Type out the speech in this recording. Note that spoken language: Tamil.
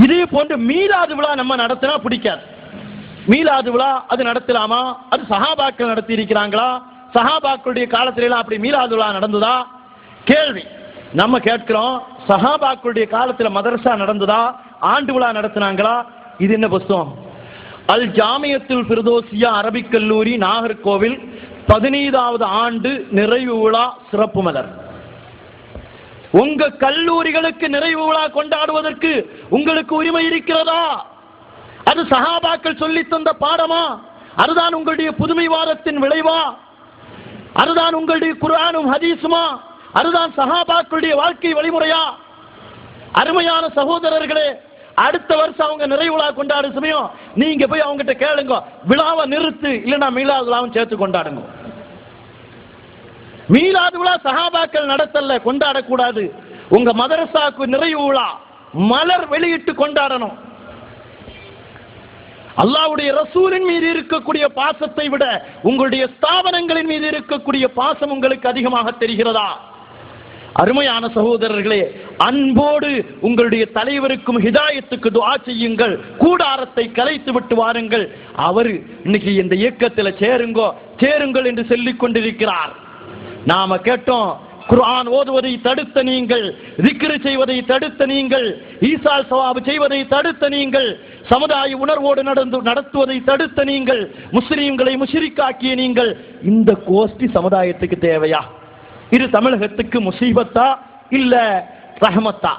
இதே போன்று மீலாது விழா நம்ம நடத்தினா பிடிக்காது. மீலாது விழா அது நடத்தலாமா? அது சஹாபாக்கள் நடத்தி இருக்கிறாங்களா? சஹாபாக்களுடைய காலத்தில அப்படி மீலாது விழா நடந்ததா? கேள்வி நம்ம கேட்கிறோம். சஹாபாக்களுடைய காலத்தில் மதரசா நடந்ததா? ஆண்டு விழா நடத்தினாங்களா? இது என்ன புத்தகம்? அல் ஜாமியத்துல் ஃபிர்தௌசியா அரபிக் கல்லூரி நாகர்கோவில் 15வது ஆண்டு நிறைவு விழா சிறப்பு மலர். உங்க கல்லூரிகளுக்கு நிறைவு விழா கொண்டாடுவதற்கு உங்களுக்கு உரிமை இருக்கிறதா? அது சஹாபாக்கள் சொல்லி தந்த பாடமா? அதுதான் உங்களுடைய புதுமைவாதத்தின் விளைவா? அதுதான் உங்களுடைய குர்ஆனும் ஹதீஸுமா? அதுதான் சஹாபாக்களுடைய வாழ்க்கை வழிமுறையா? அருமையான சகோதரர்களே, அடுத்த வருஷம் அவங்க நிறைவு விழா கொண்டாடு சமயம் நீங்க போய் அவங்ககிட்ட கேளுங்க, விழாவை நிறுத்து, இல்லைன்னா மீலாது விழாவும் சேர்த்து கொண்டாடுங்க. மீலாது விழா சஹாபாக்கள் நடத்தல, கொண்டாடக்கூடாது. உங்க மதரசாக்கு நிறைவு விழா மலர் வெளியிட்டு கொண்டாடணும். அல்லாஹ்வுடைய ரசூலின் மீது இருக்கக்கூடிய பாசத்தை விட உங்களுடைய ஸ்தாபனங்களின் மீது இருக்கக்கூடிய பாசம் உங்களுக்கு அதிகமாக தெரிகிறதா? அருமையான சகோதரர்களே, அன்போடு உங்களுடைய தலைவருக்கும் ஹிதாயத்துக்கு துஆ செய்யுங்கள். கூடாரத்தை கலைத்து விட்டு வாருங்கள். அவர் இன்னைக்கு இந்த இயக்கத்தில் சேருங்கள் என்று சொல்லிக் கொண்டிருக்கிறார். நாம கேட்டோம், குர்ஆன் ஓதுவதை தடுத்த நீங்கள், திக்ர் செய்வதை தடுத்த நீங்கள், ஈசால் சவாப் செய்வதை தடுத்த நீங்கள், சமுதாய உணர்வோடு நடத்துவதை தடுத்த நீங்கள், முஸ்லிம்களை முஷ்ரிக்காக்கிய நீங்கள், இந்த கோஷ்டி சமுதாயத்துக்கு தேவையா? இது தமிழகத்துக்கு முசீபத்தா இல்ல ரஹமத்தா?